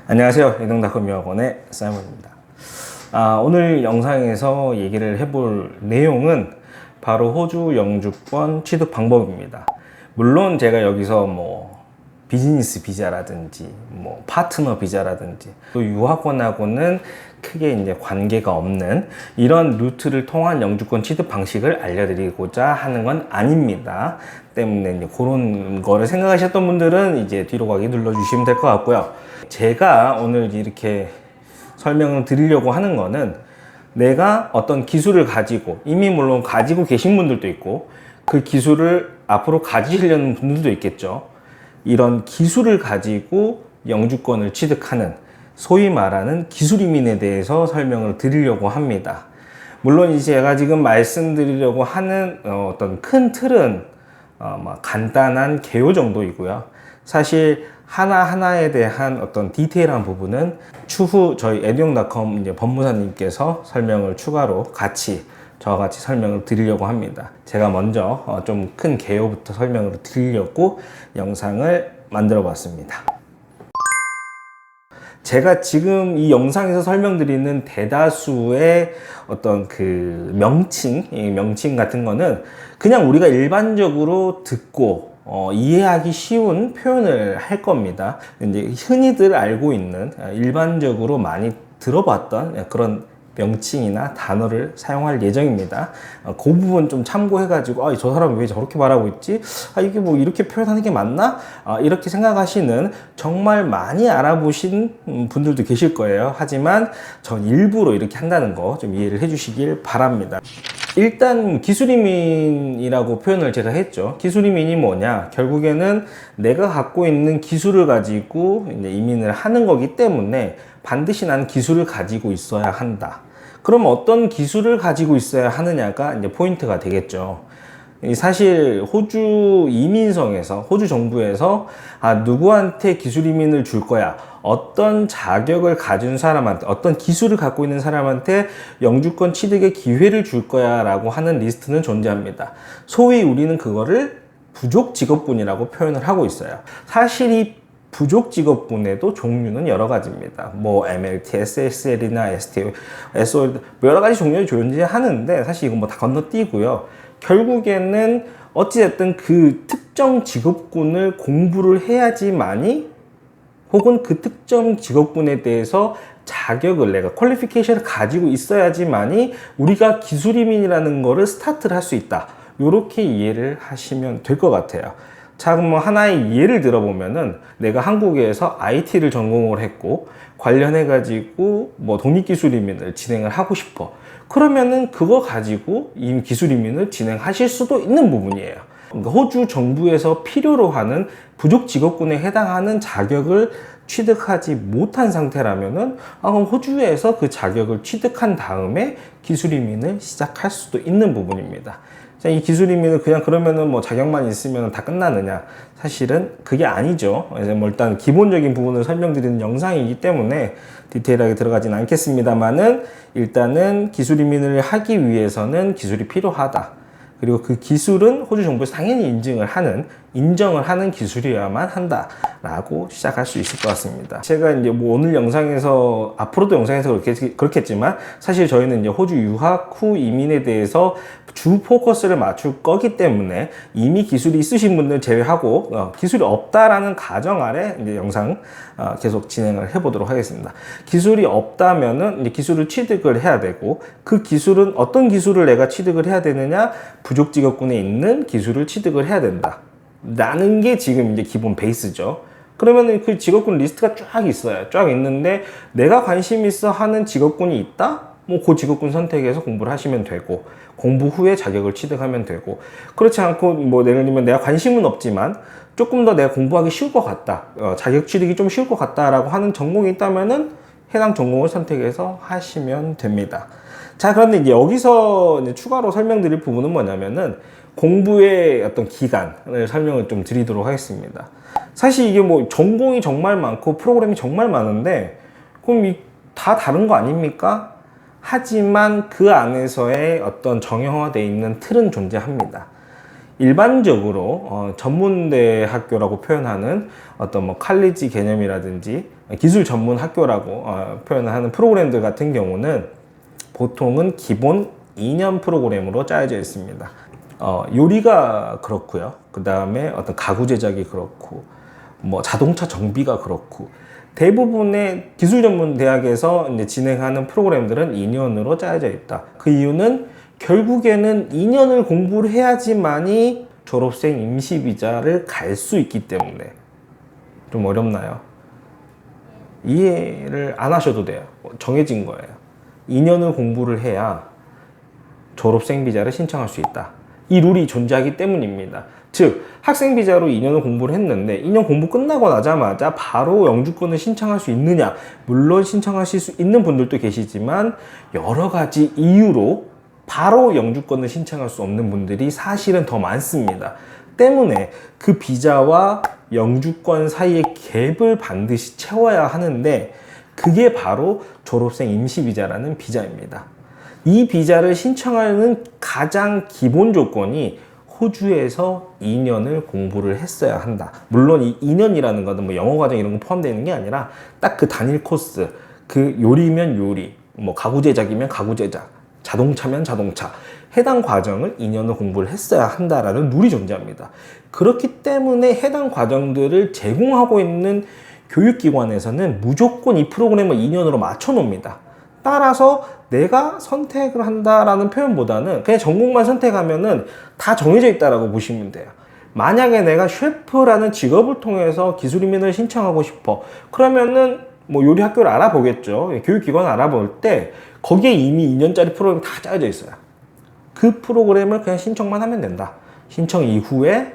안녕하세요. 이동닷컴유학원의 사이먼입니다. 오늘 영상에서 얘기를 해볼 내용은 바로 호주 영주권 취득 방법입니다. 물론 제가 여기서 비즈니스 비자라든지 파트너 비자라든지 또 유학원하고는 크게 이제 관계가 없는 이런 루트를 통한 영주권 취득 방식을 알려드리고자 하는 건 아닙니다. 때문에 이제 그런 거를 생각하셨던 분들은 이제 뒤로 가기 눌러주시면 될 것 같고요. 제가 오늘 이렇게 설명을 드리려고 하는 거는 내가 어떤 기술을 가지고 이미 물론 가지고 계신 분들도 있고 그 기술을 앞으로 가지시려는 분들도 있겠죠. 이런 기술을 가지고 영주권을 취득하는 소위 말하는 기술 이민에 대해서 설명을 드리려고 합니다. 물론 이제 제가 지금 말씀드리려고 하는 어떤 큰 틀은 간단한 개요 정도이고요. 사실 하나하나에 대한 어떤 디테일한 부분은 추후 저희 에듀영닷컴 법무사님께서 설명을 추가로 저와 같이 설명을 드리려고 합니다. 제가 먼저 좀 큰 개요부터 설명을 드리려고 영상을 만들어 봤습니다. 제가 지금 이 영상에서 설명드리는 대다수의 어떤 그 명칭 같은 거는 그냥 우리가 일반적으로 듣고 이해하기 쉬운 표현을 할 겁니다. 이제 흔히들 알고 있는 일반적으로 많이 들어봤던 그런 명칭이나 단어를 사용할 예정입니다. 그 부분 좀 참고해가지고 저 사람이 왜 저렇게 말하고 있지? 이게 이렇게 표현하는 게 맞나? 이렇게 생각하시는 정말 많이 알아보신 분들도 계실 거예요. 하지만 전 일부러 이렇게 한다는 거 좀 이해를 해주시길 바랍니다. 일단 기술이민이라고 표현을 제가 했죠. 기술이민이 뭐냐? 결국에는 내가 갖고 있는 기술을 가지고 이제 이민을 하는 거기 때문에 반드시 난 기술을 가지고 있어야 한다. 그럼 어떤 기술을 가지고 있어야 하느냐가 이제 포인트가 되겠죠. 사실 호주 이민성에서 호주 정부에서 누구한테 기술 이민을 줄 거야, 어떤 자격을 가진 사람한테, 어떤 기술을 갖고 있는 사람한테 영주권 취득의 기회를 줄 거야 라고 하는 리스트는 존재합니다. 소위 우리는 그거를 부족 직업군이라고 표현을 하고 있어요. 사실 이 부족 직업군에도 종류는 여러 가지입니다. MLT, SSL이나 STO, SO 여러 가지 종류가 존재하는데 사실 이건 다 건너뛰고요. 결국에는 어찌됐든 그 특정 직업군을 공부를 해야지만이, 혹은 그 특정 직업군에 대해서 자격을, 내가 퀄리피케이션을 가지고 있어야지만이 우리가 기술이민이라는 거를 스타트를 할 수 있다. 이렇게 이해를 하시면 될 것 같아요. 자, 그럼 하나의 예를 들어보면은 내가 한국에서 IT를 전공을 했고 관련해가지고 독립기술이민을 진행을 하고 싶어. 그러면은 그거 가지고 이미 기술이민을 진행하실 수도 있는 부분이에요. 그러니까 호주 정부에서 필요로 하는 부족 직업군에 해당하는 자격을 취득하지 못한 상태라면은 그럼 호주에서 그 자격을 취득한 다음에 기술이민을 시작할 수도 있는 부분입니다. 자, 이 기술이민을 그냥 그러면은 자격만 있으면 다 끝나느냐? 사실은 그게 아니죠. 일단 기본적인 부분을 설명드리는 영상이기 때문에 디테일하게 들어가진 않겠습니다만은 일단은 기술이민을 하기 위해서는 기술이 필요하다. 그리고 그 기술은 호주 정부에서 당연히 인정을 하는 기술이어야만 한다라고 시작할 수 있을 것 같습니다. 제가 이제 오늘 영상에서, 앞으로도 영상에서 그렇겠지만 사실 저희는 이제 호주 유학 후 이민에 대해서 주 포커스를 맞출 거기 때문에 이미 기술이 있으신 분들 제외하고 기술이 없다라는 가정 아래 이제 영상 계속 진행을 해보도록 하겠습니다. 기술이 없다면은 이제 기술을 취득을 해야 되고, 그 기술은 어떤 기술을 내가 취득을 해야 되느냐? 부족 직업군에 있는 기술을 취득을 해야 된다 라는 게 지금 이제 기본 베이스죠. 그러면 그 직업군 리스트가 쫙 있어요. 쫙 있는데 내가 관심 있어 하는 직업군이 있다? 그 직업군 선택해서 공부를 하시면 되고, 공부 후에 자격을 취득하면 되고, 그렇지 않고 예를 들면 내가 관심은 없지만 조금 더 내가 공부하기 쉬울 것 같다, 자격 취득이 좀 쉬울 것 같다라고 하는 전공이 있다면은 해당 전공을 선택해서 하시면 됩니다. 자, 그런데 이제 여기서 이제 추가로 설명드릴 부분은 뭐냐면은 공부의 어떤 기간을 설명을 좀 드리도록 하겠습니다. 사실 이게 전공이 정말 많고 프로그램이 정말 많은데 그럼 다 다른 거 아닙니까? 하지만 그 안에서의 어떤 정형화되어 있는 틀은 존재합니다. 일반적으로 전문대 학교라고 표현하는 어떤 뭐 칼리지 개념이라든지 기술 전문 학교라고 표현하는 프로그램들 같은 경우는 보통은 기본 2년 프로그램으로 짜여져 있습니다. 요리가 그렇고요. 그 다음에 어떤 가구 제작이 그렇고, 뭐 자동차 정비가 그렇고, 대부분의 기술 전문 대학에서 이제 진행하는 프로그램들은 2년으로 짜여져 있다. 그 이유는 결국에는 2년을 공부를 해야지만이 졸업생 임시비자를 갈 수 있기 때문에. 좀 어렵나요? 이해를 안 하셔도 돼요. 정해진 거예요. 2년을 공부를 해야 졸업생 비자를 신청할 수 있다. 이 룰이 존재하기 때문입니다. 즉, 학생 비자로 2년을 공부를 했는데 2년 공부 끝나고 나자마자 바로 영주권을 신청할 수 있느냐? 물론 신청하실 수 있는 분들도 계시지만 여러 가지 이유로 바로 영주권을 신청할 수 없는 분들이 사실은 더 많습니다. 때문에 그 비자와 영주권 사이의 갭을 반드시 채워야 하는데, 그게 바로 졸업생 임시비자라는 비자입니다. 이 비자를 신청하는 가장 기본 조건이 호주에서 2년을 공부를 했어야 한다. 물론 이 2년이라는 것은 뭐 영어 과정 이런 거 포함되어 있는 게 아니라 딱 그 단일 코스, 그 요리면 요리, 뭐 가구 제작이면 가구 제작, 자동차면 자동차, 해당 과정을 2년을 공부를 했어야 한다라는 룰이 존재합니다. 그렇기 때문에 해당 과정들을 제공하고 있는 교육기관에서는 무조건 이 프로그램을 2년으로 맞춰 놓습니다. 따라서 내가 선택을 한다라는 표현보다는 그냥 전공만 선택하면은 다 정해져 있다라고 보시면 돼요. 만약에 내가 셰프라는 직업을 통해서 기술이민을 신청하고 싶어. 그러면은 뭐 요리 학교를 알아보겠죠. 교육기관을 알아볼 때 거기에 이미 2년짜리 프로그램이 다 짜여져 있어요. 그 프로그램을 그냥 신청만 하면 된다. 신청 이후에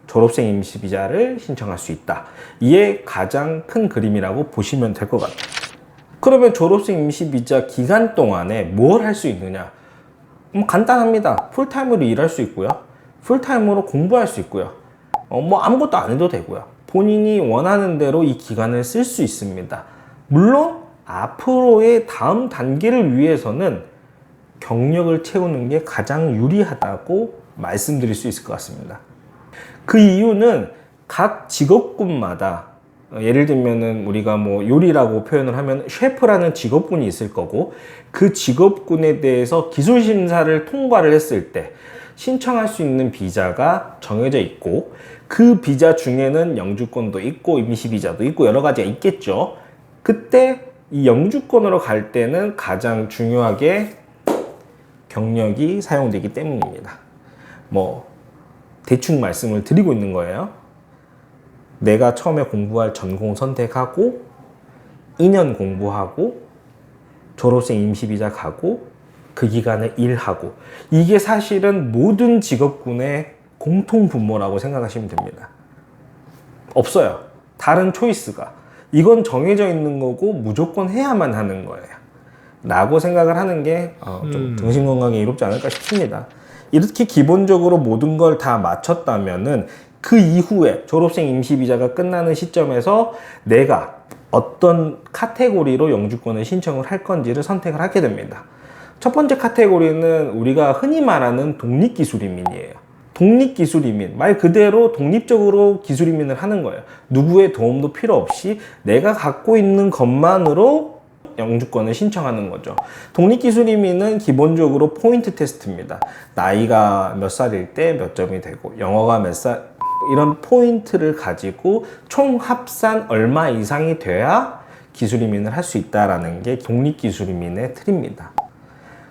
졸업생 임시비자를 신청할 수 있다. 이게 가장 큰 그림이라고 보시면 될 것 같아요. 그러면 졸업생 임시비자 기간 동안에 뭘 할 수 있느냐? 간단합니다. 풀타임으로 일할 수 있고요. 풀타임으로 공부할 수 있고요. 뭐 아무것도 안 해도 되고요. 본인이 원하는 대로 이 기간을 쓸 수 있습니다. 물론 앞으로의 다음 단계를 위해서는 경력을 채우는 게 가장 유리하다고 말씀드릴 수 있을 것 같습니다. 그 이유는 각 직업군마다, 예를 들면은 우리가 뭐 요리라고 표현을 하면 셰프라는 직업군이 있을 거고, 그 직업군에 대해서 기술 심사를 통과를 했을 때 신청할 수 있는 비자가 정해져 있고, 그 비자 중에는 영주권도 있고 임시비자도 있고 여러 가지가 있겠죠. 그때 이 영주권으로 갈 때는 가장 중요하게 경력이 사용되기 때문입니다. 뭐 대충 말씀을 드리고 있는 거예요. 내가 처음에 공부할 전공 선택하고 2년 공부하고 졸업생 임시비자 가고 그 기간에 일하고, 이게 사실은 모든 직업군의 공통 분모라고 생각하시면 됩니다. 없어요. 다른 초이스가. 이건 정해져 있는 거고 무조건 해야만 하는 거예요. 라고 생각을 하는 게 좀 정신건강에 이롭지 않을까 싶습니다. 이렇게 기본적으로 모든 걸 다 마쳤다면은 그 이후에 졸업생 임시비자가 끝나는 시점에서 내가 어떤 카테고리로 영주권을 신청을 할 건지를 선택을 하게 됩니다. 첫 번째 카테고리는 우리가 흔히 말하는 독립기술이민이에요. 독립기술이민, 말 그대로 독립적으로 기술이민을 하는 거예요. 누구의 도움도 필요 없이 내가 갖고 있는 것만으로 영주권을 신청하는 거죠. 독립기술이민은 기본적으로 포인트 테스트입니다. 나이가 몇 살일 때 몇 점이 되고, 영어가 몇 살, 이런 포인트를 가지고 총 합산 얼마 이상이 돼야 기술이민을 할 수 있다는 게 독립기술이민의 틀입니다.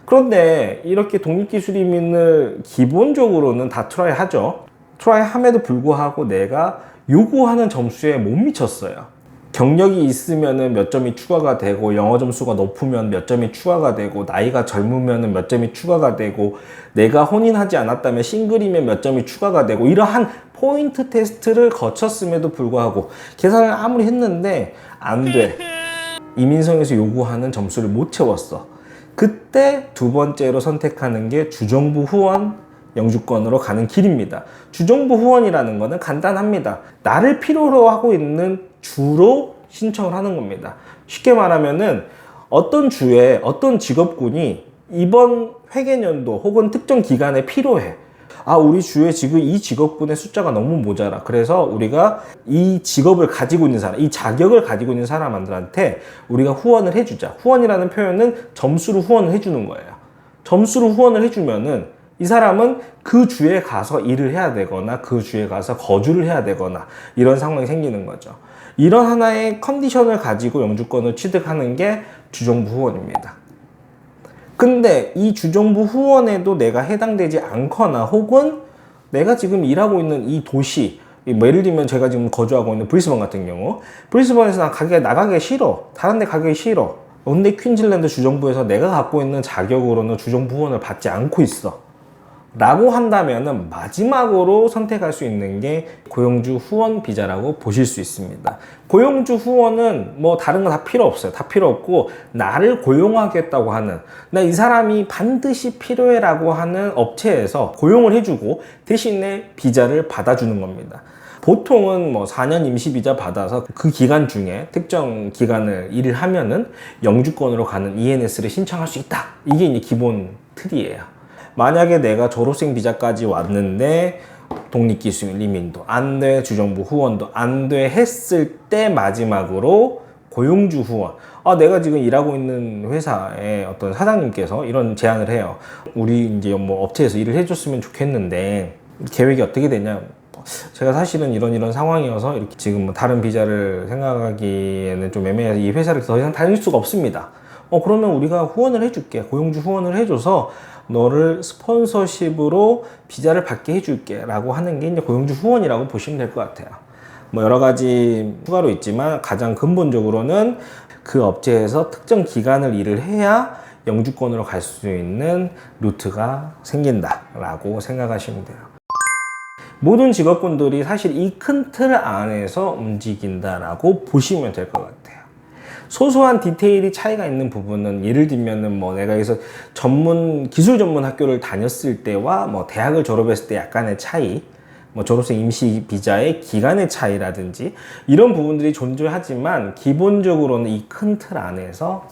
그런데 이렇게 독립기술이민을 기본적으로는 다 트라이 하죠. 트라이 함에도 불구하고 내가 요구하는 점수에 못 미쳤어요. 경력이 있으면 몇 점이 추가가 되고, 영어 점수가 높으면 몇 점이 추가가 되고, 나이가 젊으면 몇 점이 추가가 되고, 내가 혼인하지 않았다면 싱글이면 몇 점이 추가가 되고, 이러한 포인트 테스트를 거쳤음에도 불구하고 계산을 아무리 했는데 안 돼. 이민성에서 요구하는 점수를 못 채웠어. 그때 두 번째로 선택하는 게 주정부 후원 영주권으로 가는 길입니다. 주정부 후원이라는 거는 간단합니다. 나를 필요로 하고 있는 주로 신청을 하는 겁니다. 쉽게 말하면은 어떤 주에 어떤 직업군이 이번 회계년도 혹은 특정 기간에 필요해. 우리 주에 지금 이 직업군의 숫자가 너무 모자라. 그래서 우리가 이 직업을 가지고 있는 사람, 이 자격을 가지고 있는 사람들한테 우리가 후원을 해주자. 후원이라는 표현은 점수로 후원을 해주는 거예요. 점수로 후원을 해주면은 이 사람은 그 주에 가서 일을 해야 되거나 그 주에 가서 거주를 해야 되거나 이런 상황이 생기는 거죠. 이런 하나의 컨디션을 가지고 영주권을 취득하는 게 주정부 후원입니다. 근데 이 주정부 후원에도 내가 해당되지 않거나 혹은 내가 지금 일하고 있는 이 도시, 뭐 예를 들면 제가 지금 거주하고 있는 브리스번 같은 경우, 브리스번에서 나가기 싫어. 다른 데 가기 싫어. 근데 퀸즐랜드 주정부에서 내가 갖고 있는 자격으로는 주정부 후원을 받지 않고 있어. 라고 한다면은 마지막으로 선택할 수 있는 게 고용주 후원 비자라고 보실 수 있습니다. 고용주 후원은 뭐 다른 거 다 필요 없어요. 다 필요 없고 나를 고용하겠다고 하는, 나 이 사람이 반드시 필요해라고 하는 업체에서 고용을 해주고 대신에 비자를 받아주는 겁니다. 보통은 뭐 4년 임시 비자 받아서 그 기간 중에 특정 기간을 일을 하면은 영주권으로 가는 ENS를 신청할 수 있다. 이게 이제 기본 틀이에요. 만약에 내가 졸업생 비자까지 왔는데 독립기술 이민도 안 돼, 주정부 후원도 안 돼 했을 때 마지막으로 고용주 후원. 내가 지금 일하고 있는 회사의 어떤 사장님께서 이런 제안을 해요. 우리 이제 뭐 업체에서 일을 해줬으면 좋겠는데 계획이 어떻게 되냐? 제가 사실은 이런 상황이어서 이렇게 지금 뭐 다른 비자를 생각하기에는 좀 애매해서 이 회사를 더 이상 다닐 수가 없습니다. 그러면 우리가 후원을 해줄게. 고용주 후원을 해줘서 너를 스폰서십으로 비자를 받게 해줄게 라고 하는 게 이제 고용주 후원이라고 보시면 될 것 같아요. 뭐 여러 가지 추가로 있지만 가장 근본적으로는 그 업체에서 특정 기간을 일을 해야 영주권으로 갈 수 있는 루트가 생긴다 라고 생각하시면 돼요. 모든 직업군들이 사실 이 큰 틀 안에서 움직인다라고 보시면 될 것 같아요. 소소한 디테일이 차이가 있는 부분은 예를 들면은 뭐 내가 여기서 기술 전문 학교를 다녔을 때와 뭐 대학을 졸업했을 때 약간의 차이, 뭐 졸업생 임시 비자의 기간의 차이라든지 이런 부분들이 존재하지만 기본적으로는 이 큰 틀 안에서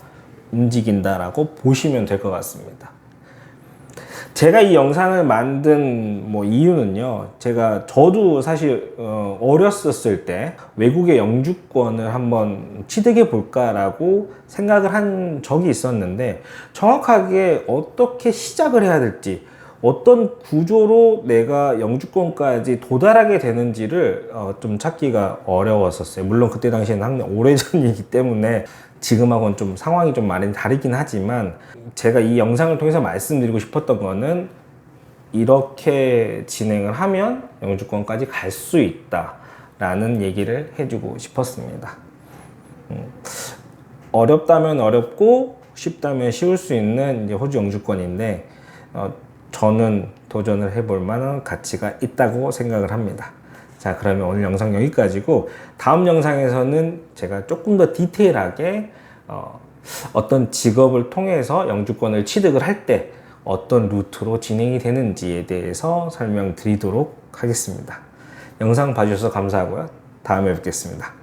움직인다라고 보시면 될 것 같습니다. 제가 이 영상을 만든 이유는요, 저도 사실 어렸었을 때 외국의 영주권을 한번 취득해 볼까라고 생각을 한 적이 있었는데 정확하게 어떻게 시작을 해야 될지, 어떤 구조로 내가 영주권까지 도달하게 되는지를 좀 찾기가 어려웠었어요. 물론 그때 당시에는 항상 오래전이기 때문에 지금하고는 좀 상황이 좀 많이 다르긴 하지만 제가 이 영상을 통해서 말씀드리고 싶었던 거는 이렇게 진행을 하면 영주권까지 갈 수 있다 라는 얘기를 해주고 싶었습니다. 어렵다면 어렵고 쉽다면 쉬울 수 있는 이제 호주 영주권인데 저는 도전을 해볼 만한 가치가 있다고 생각을 합니다. 자, 그러면 오늘 영상 여기까지고 다음 영상에서는 제가 조금 더 디테일하게 어떤 직업을 통해서 영주권을 취득을 할 때 어떤 루트로 진행이 되는지에 대해서 설명드리도록 하겠습니다. 영상 봐주셔서 감사하고요. 다음에 뵙겠습니다.